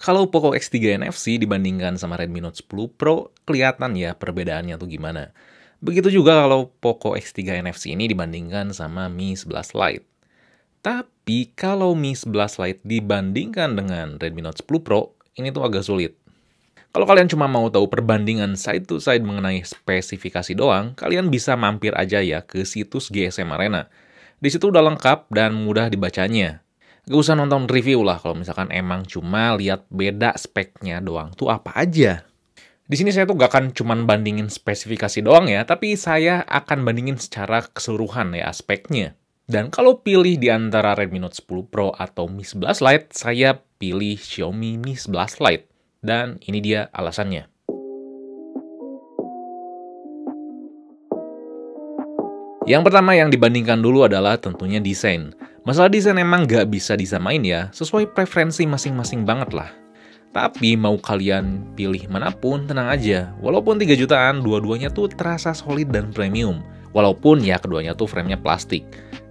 Kalau Poco X3 NFC dibandingkan sama Redmi Note 10 Pro, kelihatan ya perbedaannya tuh gimana. Begitu juga kalau Poco X3 NFC ini dibandingkan sama Mi 11 Lite. Tapi kalau Mi 11 Lite dibandingkan dengan Redmi Note 10 Pro, ini tuh agak sulit. Kalau kalian cuma mau tahu perbandingan side to side mengenai spesifikasi doang, kalian bisa mampir aja ya ke situs GSM Arena. Di situ udah lengkap dan mudah dibacanya. Gak usah nonton review lah kalau misalkan emang cuma lihat beda speknya doang tuh apa aja. Di sini saya tuh gak akan cuman bandingin spesifikasi doang ya, tapi saya akan bandingin secara keseluruhan ya aspeknya. Dan kalau pilih di antara Redmi Note 10 Pro atau Mi 11 Lite, saya pilih Xiaomi Mi 11 Lite. Dan ini dia alasannya. Yang pertama yang dibandingkan dulu adalah tentunya desain. Masalah desain emang nggak bisa disamain ya, sesuai preferensi masing-masing banget lah. Tapi mau kalian pilih manapun, tenang aja. Walaupun 3 jutaan, dua-duanya tuh terasa solid dan premium. Walaupun ya keduanya tuh framenya plastik.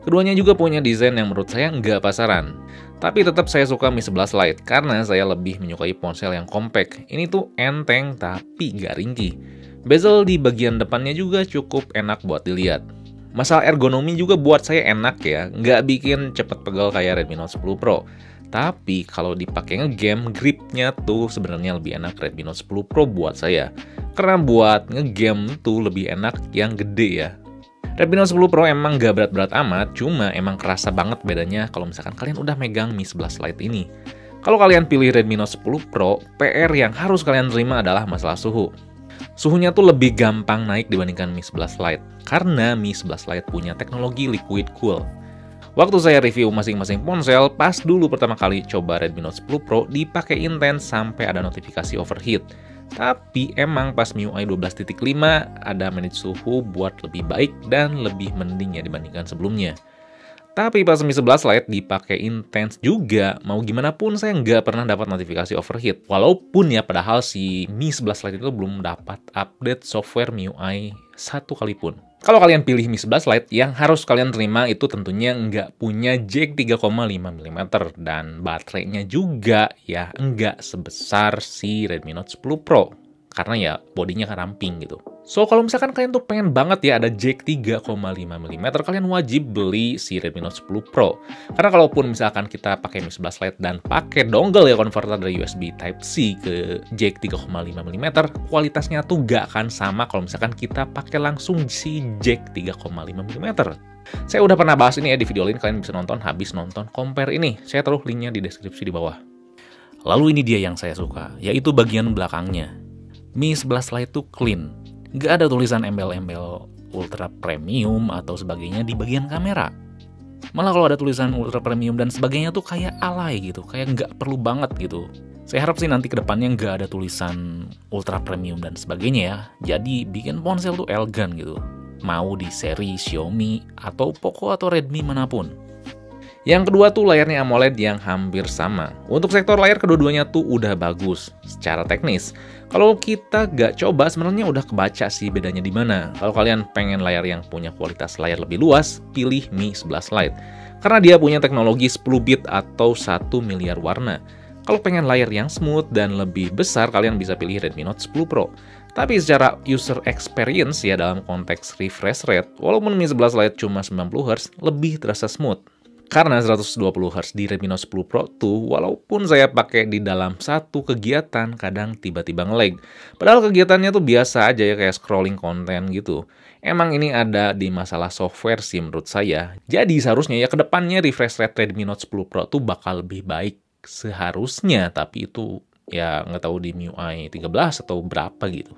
Keduanya juga punya desain yang menurut saya nggak pasaran. Tapi tetap saya suka Mi 11 Lite, karena saya lebih menyukai ponsel yang compact. Ini tuh enteng tapi nggak ringkih. Bezel di bagian depannya juga cukup enak buat dilihat. Masalah ergonomi juga buat saya enak ya, nggak bikin cepet pegel kayak Redmi Note 10 Pro. Tapi kalau dipakai ngegame, gripnya tuh sebenarnya lebih enak Redmi Note 10 Pro buat saya. Karena buat ngegame tuh lebih enak yang gede ya. Redmi Note 10 Pro emang nggak berat-berat amat, cuma emang kerasa banget bedanya kalau misalkan kalian udah megang Mi 11 Lite ini. Kalau kalian pilih Redmi Note 10 Pro, PR yang harus kalian terima adalah masalah suhu. Suhunya tuh lebih gampang naik dibandingkan Mi 11 Lite, karena Mi 11 Lite punya teknologi liquid cool. Waktu saya review masing-masing ponsel, pas dulu pertama kali coba Redmi Note 10 Pro dipakai intens sampai ada notifikasi overheat. Tapi emang pas MIUI 12.5 ada manage suhu buat lebih baik dan lebih mending ya dibandingkan sebelumnya. Tapi pas Mi 11 Lite dipakai intens juga, mau gimana pun saya nggak pernah dapat notifikasi overheat. Walaupun ya padahal si Mi 11 Lite itu belum dapat update software MIUI 1 kali pun. Kalau kalian pilih Mi 11 Lite, yang harus kalian terima itu tentunya nggak punya jack 3,5 mm dan baterainya juga ya nggak sebesar si Redmi Note 10 Pro. Karena ya bodinya kan ramping gitu. So, kalau misalkan kalian tuh pengen banget ya ada jack 3,5 mm, kalian wajib beli si Redmi Note 10 Pro. Karena kalaupun misalkan kita pakai Mi 11 Lite dan pakai dongle ya konverter dari USB Type-C ke jack 3,5 mm, kualitasnya tuh gak akan sama kalau misalkan kita pakai langsung si jack 3,5 mm. Saya udah pernah bahas ini ya di video lain, kalian bisa nonton habis nonton compare ini. Saya taruh linknya di deskripsi di bawah. Lalu ini dia yang saya suka, yaitu bagian belakangnya. Mi 11 Lite tuh clean. Gak ada tulisan embel-embel ultra premium atau sebagainya di bagian kamera. Malah kalau ada tulisan ultra premium dan sebagainya tuh kayak alay gitu, kayak nggak perlu banget gitu. Saya harap sih nanti kedepannya nggak ada tulisan ultra premium dan sebagainya ya. Jadi bikin ponsel tuh elegan gitu. Mau di seri Xiaomi atau Poco atau Redmi manapun. Yang kedua tuh layarnya AMOLED yang hampir sama. Untuk sektor layar kedua-duanya tuh udah bagus secara teknis. Kalau kita gak coba sebenarnya udah kebaca sih bedanya di mana. Kalau kalian pengen layar yang punya kualitas layar lebih luas, pilih Mi 11 Lite. Karena dia punya teknologi 10 bit atau 1 miliar warna. Kalau pengen layar yang smooth dan lebih besar, kalian bisa pilih Redmi Note 10 Pro. Tapi secara user experience ya dalam konteks refresh rate, walaupun Mi 11 Lite cuma 90Hz, lebih terasa smooth. Karena 120Hz di Redmi Note 10 Pro tuh, walaupun saya pakai di dalam satu kegiatan, kadang tiba-tiba nge-lag. Padahal kegiatannya tuh biasa aja ya, kayak scrolling konten gitu. Emang ini ada di masalah software sih menurut saya. Jadi seharusnya ya kedepannya refresh rate Redmi Note 10 Pro tuh bakal lebih baik seharusnya. Tapi itu ya nggak tahu di MIUI 13 atau berapa gitu.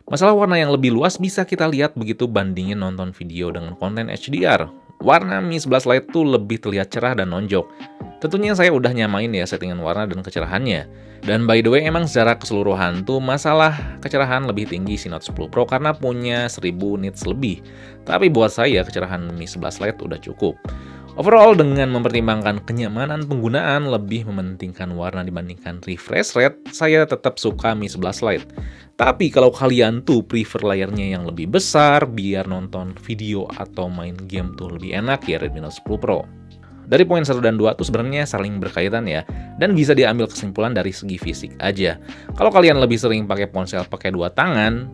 Masalah warna yang lebih luas bisa kita lihat begitu bandingin nonton video dengan konten HDR. Warna Mi 11 Lite tuh lebih terlihat cerah dan nonjok. Tentunya saya udah nyamain ya settingan warna dan kecerahannya. Dan by the way emang secara keseluruhan tuh masalah kecerahan lebih tinggi si Note 10 Pro karena punya 1000 nits lebih. Tapi buat saya kecerahan Mi 11 Lite udah cukup. Overall, dengan mempertimbangkan kenyamanan penggunaan lebih mementingkan warna dibandingkan refresh rate, saya tetap suka Mi 11 Lite. Tapi kalau kalian tuh prefer layarnya yang lebih besar, biar nonton video atau main game tuh lebih enak ya Redmi Note 10 Pro. Dari poin 1 dan 2 tuh sebenarnya saling berkaitan ya, dan bisa diambil kesimpulan dari segi fisik aja. Kalau kalian lebih sering pakai ponsel pakai 2 tangan,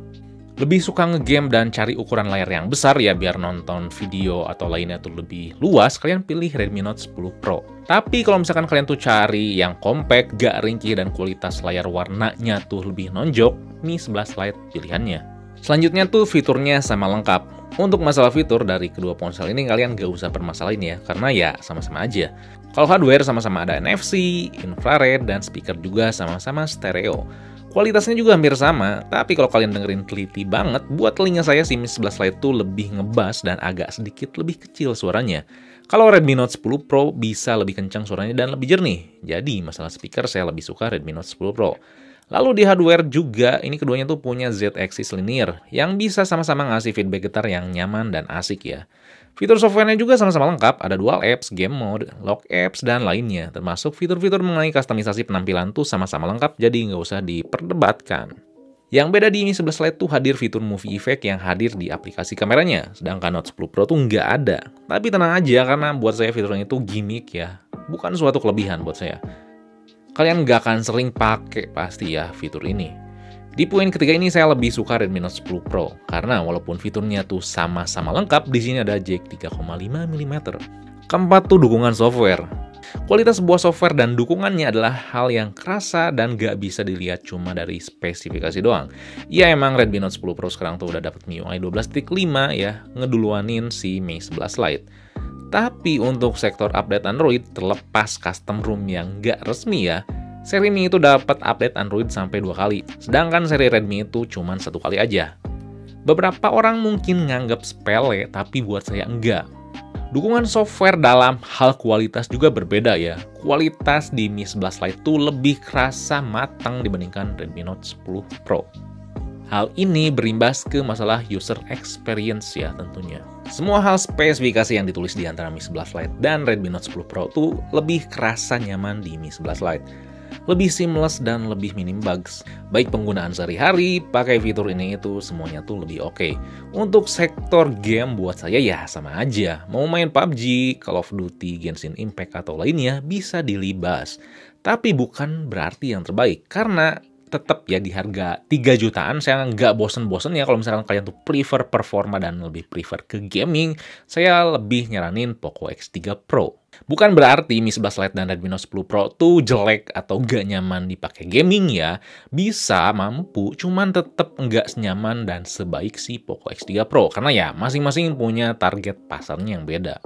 lebih suka ngegame dan cari ukuran layar yang besar ya biar nonton video atau lainnya tuh lebih luas, kalian pilih Redmi Note 10 Pro. Tapi kalau misalkan kalian tuh cari yang compact, gak ringkih dan kualitas layar warnanya tuh lebih nonjok, Mi 11 Lite pilihannya. Selanjutnya tuh fiturnya sama lengkap. Untuk masalah fitur dari kedua ponsel ini kalian gak usah permasalahin ya, karena ya sama-sama aja. Kalau hardware sama-sama ada NFC, infrared, dan speaker juga sama-sama stereo. Kualitasnya juga hampir sama, tapi kalau kalian dengerin teliti banget, buat telinga saya si Mi 11 Lite tuh lebih ngebas dan agak sedikit lebih kecil suaranya. Kalau Redmi Note 10 Pro bisa lebih kencang suaranya dan lebih jernih. Jadi masalah speaker saya lebih suka Redmi Note 10 Pro. Lalu di hardware juga, ini keduanya tuh punya Z-Axis Linear yang bisa sama-sama ngasih feedback getar yang nyaman dan asik ya. Fitur softwarenya juga sama-sama lengkap, ada dual apps, game mode, lock apps, dan lainnya. Termasuk fitur-fitur mengenai kustomisasi penampilan tuh sama-sama lengkap, jadi nggak usah diperdebatkan. Yang beda di Mi 11 Lite tuh hadir fitur movie effect yang hadir di aplikasi kameranya, sedangkan Note 10 Pro tuh nggak ada. Tapi tenang aja, karena buat saya fiturnya itu gimmick ya, bukan suatu kelebihan buat saya. Kalian nggak akan sering pakai pasti ya fitur ini. Di poin ketiga ini saya lebih suka Redmi Note 10 Pro karena walaupun fiturnya tuh sama-sama lengkap, di sini ada jack 3,5 mm. Keempat tuh dukungan software. Kualitas sebuah software dan dukungannya adalah hal yang kerasa dan gak bisa dilihat cuma dari spesifikasi doang. Ya emang Redmi Note 10 Pro sekarang tuh udah dapet MIUI 12.5 ya, ngeduluanin si Mi 11 Lite. Tapi untuk sektor update Android, terlepas custom ROM yang nggak resmi ya, seri Mi itu dapat update Android sampai 2 kali, sedangkan seri Redmi itu cuma 1 kali aja. Beberapa orang mungkin nganggap sepele, tapi buat saya enggak. Dukungan software dalam hal kualitas juga berbeda ya. Kualitas di Mi 11 Lite itu lebih kerasa matang dibandingkan Redmi Note 10 Pro. Hal ini berimbas ke masalah user experience ya tentunya. Semua hal spesifikasi yang ditulis di antara Mi 11 Lite dan Redmi Note 10 Pro tuh lebih kerasa nyaman di Mi 11 Lite. Lebih seamless dan lebih minim bugs. Baik penggunaan sehari-hari, pakai fitur ini itu semuanya tuh lebih oke. Untuk sektor game buat saya ya sama aja. Mau main PUBG, Call of Duty, Genshin Impact atau lainnya bisa dilibas. Tapi bukan berarti yang terbaik karena tetap ya di harga 3 jutaan saya nggak bosen-bosen ya kalau misalkan kalian tuh prefer performa dan lebih prefer ke gaming, saya lebih nyaranin Poco X3 Pro. Bukan berarti Mi 11 Lite dan Redmi Note 10 Pro tuh jelek atau nggak nyaman dipakai gaming ya. Bisa, mampu, cuman tetap nggak senyaman dan sebaik si Poco X3 Pro karena ya masing-masing punya target pasarnya yang beda.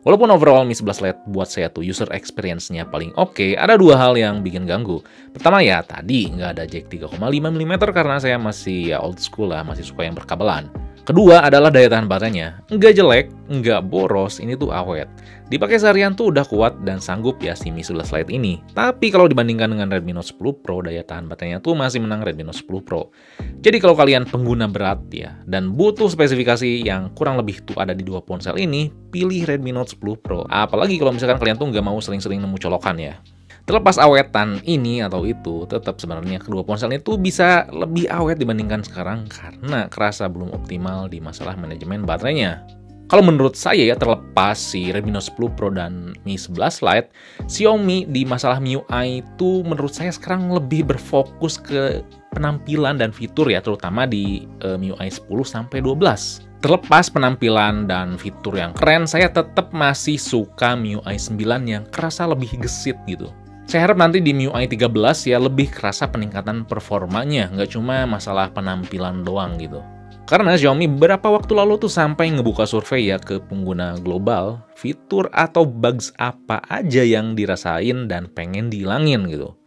Walaupun overall Mi 11 Lite buat saya tuh user experience-nya paling oke, ada 2 hal yang bikin ganggu. Pertama ya tadi nggak ada jack 3,5 mm karena saya masih ya old school lah, masih suka yang berkabelan. Kedua adalah daya tahan baterainya. Nggak jelek, nggak boros, ini tuh awet. Dipakai seharian tuh udah kuat dan sanggup ya si Mi 11 Lite ini. Tapi kalau dibandingkan dengan Redmi Note 10 Pro, daya tahan baterainya tuh masih menang Redmi Note 10 Pro. Jadi kalau kalian pengguna berat ya, dan butuh spesifikasi yang kurang lebih tuh ada di 2 ponsel ini, pilih Redmi Note 10 Pro. Apalagi kalau misalkan kalian tuh nggak mau sering-sering nemu colokan ya. Terlepas awetan ini atau itu, tetap sebenarnya kedua ponsel itu bisa lebih awet dibandingkan sekarang karena kerasa belum optimal di masalah manajemen baterainya. Kalau menurut saya ya terlepas si Redmi Note 10 Pro dan Mi 11 Lite, Xiaomi di masalah MIUI itu menurut saya sekarang lebih berfokus ke penampilan dan fitur ya, terutama di MIUI 10 sampai 12. Terlepas penampilan dan fitur yang keren, saya tetap masih suka MIUI 9 yang kerasa lebih gesit gitu. Saya harap nanti di MIUI 13 ya lebih kerasa peningkatan performanya, nggak cuma masalah penampilan doang gitu. Karena Xiaomi beberapa waktu lalu tuh sampai ngebuka survei ya ke pengguna global, fitur atau bugs apa aja yang dirasain dan pengen dihilangin gitu.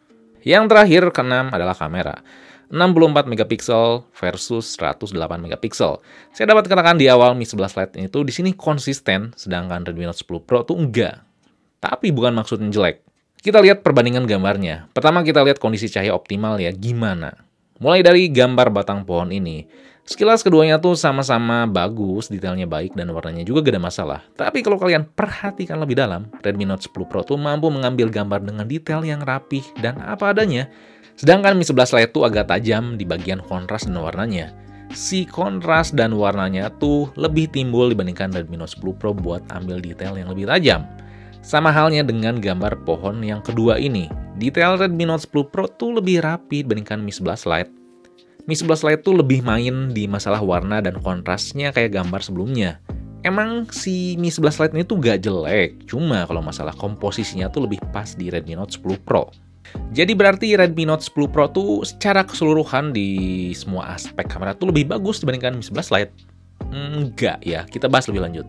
Yang terakhir keenam adalah kamera. 64 megapiksel versus 108 megapiksel. Saya dapat katakan di awal Mi 11 Lite itu di sini konsisten, sedangkan Redmi Note 10 Pro tuh enggak. Tapi bukan maksudnya jelek. Kita lihat perbandingan gambarnya. Pertama kita lihat kondisi cahaya optimal ya, gimana. Mulai dari gambar batang pohon ini. Sekilas keduanya tuh sama-sama bagus, detailnya baik, dan warnanya juga gak ada masalah. Tapi kalau kalian perhatikan lebih dalam, Redmi Note 10 Pro tuh mampu mengambil gambar dengan detail yang rapih dan apa adanya. Sedangkan Mi 11 Lite tuh agak tajam di bagian kontras dan warnanya. Si kontras dan warnanya tuh lebih timbul dibandingkan Redmi Note 10 Pro buat ambil detail yang lebih tajam. Sama halnya dengan gambar pohon yang kedua ini. Detail Redmi Note 10 Pro tuh lebih rapi dibandingkan Mi 11 Lite. Mi 11 Lite tuh lebih main di masalah warna dan kontrasnya kayak gambar sebelumnya. Emang si Mi 11 Lite ini tuh gak jelek, cuma kalau masalah komposisinya tuh lebih pas di Redmi Note 10 Pro. Jadi berarti Redmi Note 10 Pro tuh secara keseluruhan di semua aspek kamera tuh lebih bagus dibandingkan Mi 11 Lite? Enggak ya, kita bahas lebih lanjut.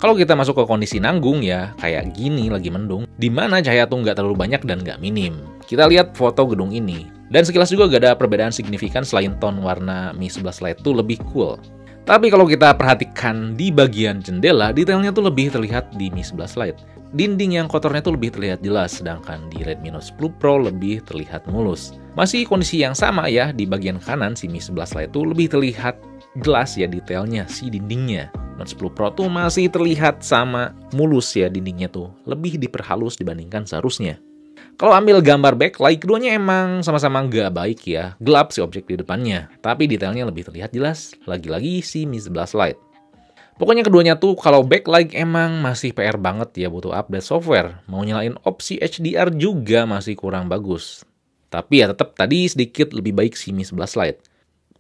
Kalau kita masuk ke kondisi nanggung ya, kayak gini lagi mendung, di mana cahaya tuh nggak terlalu banyak dan nggak minim. Kita lihat foto gedung ini. Dan sekilas juga gak ada perbedaan signifikan selain tone warna Mi 11 Lite tuh lebih cool. Tapi kalau kita perhatikan di bagian jendela, detailnya tuh lebih terlihat di Mi 11 Lite. Dinding yang kotornya tuh lebih terlihat jelas, sedangkan di Redmi Note 10 Pro lebih terlihat mulus. Masih kondisi yang sama ya, di bagian kanan si Mi 11 Lite tuh lebih terlihat jelas ya detailnya si dindingnya. Note 10 Pro tuh masih terlihat sama mulus ya dindingnya tuh, lebih diperhalus dibandingkan seharusnya. Kalau ambil gambar backlight, keduanya emang sama-sama nggak baik ya. Gelap si objek di depannya, tapi detailnya lebih terlihat jelas. Lagi-lagi si Mi 11 Lite. Pokoknya keduanya tuh kalau backlight emang masih PR banget ya, butuh update software. Mau nyalain opsi HDR juga masih kurang bagus. Tapi ya tetap tadi sedikit lebih baik si Mi 11 Lite.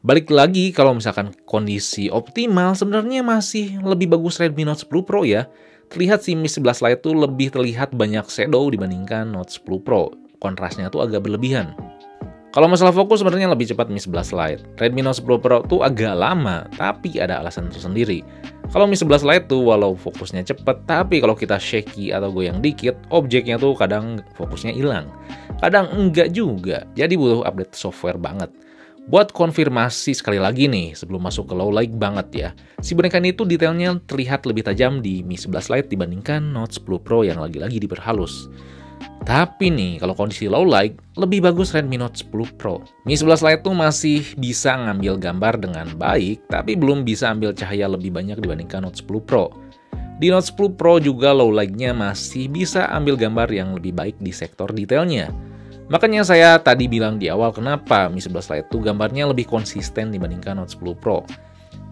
Balik lagi kalau misalkan kondisi optimal, sebenarnya masih lebih bagus Redmi Note 10 Pro ya. Terlihat si Mi 11 Lite tuh lebih terlihat banyak shadow dibandingkan Note 10 Pro. Kontrasnya tuh agak berlebihan. Kalau masalah fokus sebenarnya lebih cepat Mi 11 Lite. Redmi Note 10 Pro tuh agak lama, tapi ada alasan tersendiri. Kalau Mi 11 Lite tuh walau fokusnya cepat, tapi kalau kita shaky atau goyang dikit, objeknya tuh kadang fokusnya hilang. Kadang enggak juga, jadi butuh update software banget. Buat konfirmasi sekali lagi nih, sebelum masuk ke low light banget ya, si boneka ini tuh detailnya terlihat lebih tajam di Mi 11 Lite dibandingkan Note 10 Pro yang lagi-lagi diperhalus. Tapi nih, kalau kondisi low light, lebih bagus Redmi Note 10 Pro. Mi 11 Lite tuh masih bisa ngambil gambar dengan baik, tapi belum bisa ambil cahaya lebih banyak dibandingkan Note 10 Pro. Di Note 10 Pro juga low light-nya masih bisa ambil gambar yang lebih baik di sektor detailnya. Makanya saya tadi bilang di awal kenapa Mi 11 Lite itu gambarnya lebih konsisten dibandingkan Note 10 Pro.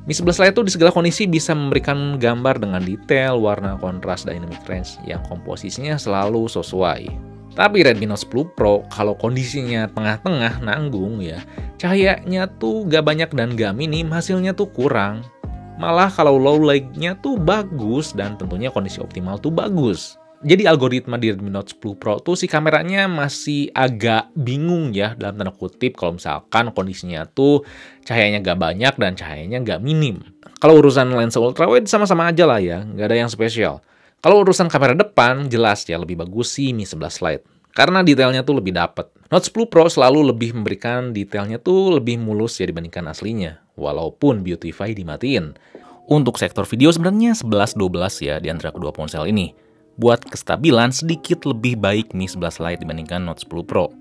Mi 11 Lite itu di segala kondisi bisa memberikan gambar dengan detail, warna, kontras, dynamic range yang komposisinya selalu sesuai. Tapi Redmi Note 10 Pro kalau kondisinya tengah-tengah nanggung ya, cahayanya tuh gak banyak dan gak minim, hasilnya tuh kurang. Malah kalau low light-nya tuh bagus dan tentunya kondisi optimal tuh bagus. Jadi algoritma di Redmi Note 10 Pro tuh si kameranya masih agak bingung ya dalam tanda kutip kalau misalkan kondisinya tuh cahayanya gak banyak dan cahayanya gak minim. Kalau urusan lensa ultrawide sama-sama aja lah ya, gak ada yang spesial. Kalau urusan kamera depan jelas ya lebih bagus si Mi 11 Lite. Karena detailnya tuh lebih dapet. Note 10 Pro selalu lebih memberikan detailnya tuh lebih mulus ya dibandingkan aslinya. Walaupun Beautify dimatiin. Untuk sektor video sebenarnya 11-12 ya di antara kedua ponsel ini. Buat kestabilan sedikit lebih baik Mi 11 Lite dibandingkan Note 10 Pro.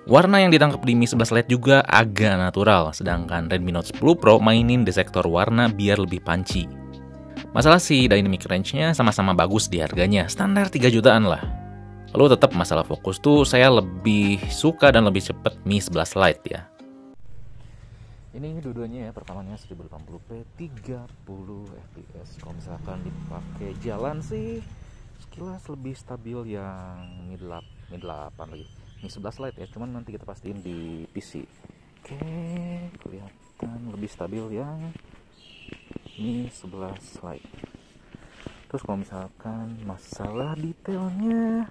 Warna yang ditangkap di Mi 11 Lite juga agak natural, sedangkan Redmi Note 10 Pro mainin di sektor warna biar lebih punchy. Masalah si dynamic range-nya sama-sama bagus di harganya, standar 3 jutaan lah. Lalu tetap masalah fokus tuh saya lebih suka dan lebih cepet Mi 11 Lite ya. Ini dua-duanya ya, pertamanya 1080p 30 fps. Kalau misalkan dipakai jalan sih sekilas lebih stabil yang Mi 8 lagi. Mi 11 Lite ya, cuman nanti kita pastiin di PC. Oke, kelihatan lebih stabil yang Mi 11 Lite. Terus kalau misalkan masalah detailnya,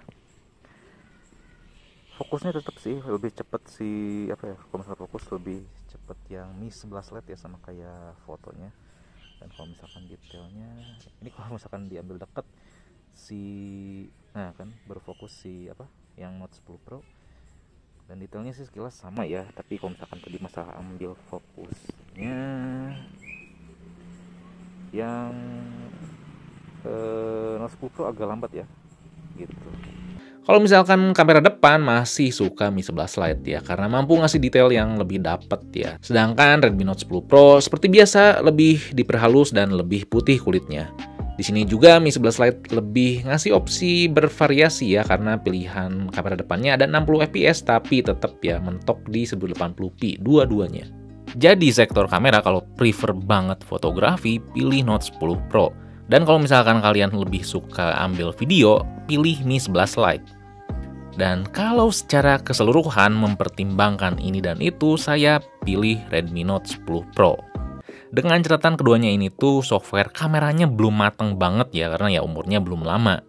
fokusnya tetap sih lebih cepet sih, kalau misalkan fokus lebih cepet yang Mi 11 Lite ya, sama kayak fotonya. Dan kalau misalkan detailnya, ini kalau misalkan diambil deket berfokus yang Note 10 Pro, dan detailnya sih sekilas sama ya. Tapi kalau misalkan tadi masalah ambil fokusnya yang Note 10 Pro agak lambat ya gitu. Kalau misalkan kamera depan masih suka Mi 11 Lite ya, karena mampu ngasih detail yang lebih dapet ya. Sedangkan Redmi Note 10 Pro seperti biasa lebih diperhalus dan lebih putih kulitnya. Di sini juga Mi 11 Lite lebih ngasih opsi bervariasi ya, karena pilihan kamera depannya ada 60 fps tapi tetap ya mentok di 1080p dua-duanya. Jadi sektor kamera kalau prefer banget fotografi, pilih Note 10 Pro. Dan kalau misalkan kalian lebih suka ambil video, pilih Mi 11 Lite. Dan kalau secara keseluruhan mempertimbangkan ini dan itu, saya pilih Redmi Note 10 Pro. Dengan catatan keduanya ini tuh software kameranya belum mateng banget ya, karena ya umurnya belum lama.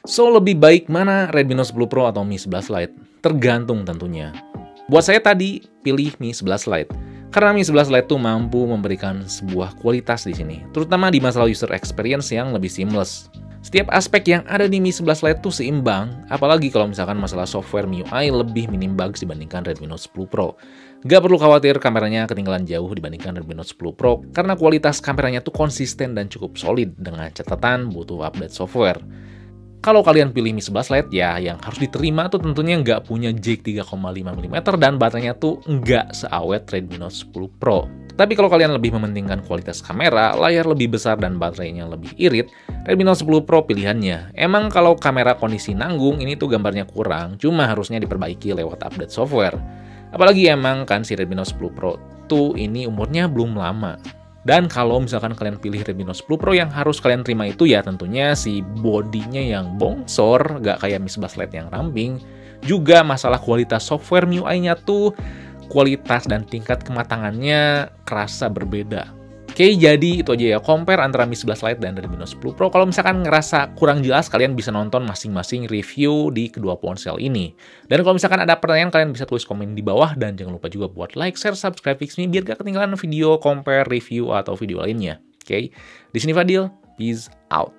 So, lebih baik mana Redmi Note 10 Pro atau Mi 11 Lite? Tergantung tentunya. Buat saya tadi, pilih Mi 11 Lite. Karena Mi 11 Lite tuh mampu memberikan sebuah kualitas di sini, terutama di masalah user experience yang lebih seamless. Setiap aspek yang ada di Mi 11 Lite tuh seimbang, apalagi kalau misalkan masalah software MIUI lebih minim bugs dibandingkan Redmi Note 10 Pro. Gak perlu khawatir kameranya ketinggalan jauh dibandingkan Redmi Note 10 Pro, karena kualitas kameranya tuh konsisten dan cukup solid dengan catatan butuh update software. Kalau kalian pilih Mi 11 Lite, ya yang harus diterima tuh tentunya nggak punya jack 3,5 mm dan baterainya tuh nggak seawet Redmi Note 10 Pro. Tapi kalau kalian lebih mementingkan kualitas kamera, layar lebih besar dan baterainya lebih irit, Redmi Note 10 Pro pilihannya. Emang kalau kamera kondisi nanggung, ini tuh gambarnya kurang, cuma harusnya diperbaiki lewat update software. Apalagi emang kan si Redmi Note 10 Pro tuh ini umurnya belum lama. Dan kalau misalkan kalian pilih Redmi Note 10 Pro, yang harus kalian terima itu ya tentunya si bodinya yang bongsor, gak kayak Mi 11 Lite yang ramping. Juga masalah kualitas software MIUI-nya tuh, kualitas dan tingkat kematangannya kerasa berbeda. Oke, jadi itu aja ya, compare antara Mi 11 Lite dan Redmi Note 10 Pro. Kalau misalkan ngerasa kurang jelas, kalian bisa nonton masing-masing review di kedua ponsel ini. Dan kalau misalkan ada pertanyaan, kalian bisa tulis komen di bawah. Dan jangan lupa juga buat like, share, subscribe Fixme biar gak ketinggalan video, compare, review, atau video lainnya. Oke, di sini Fadil, peace out.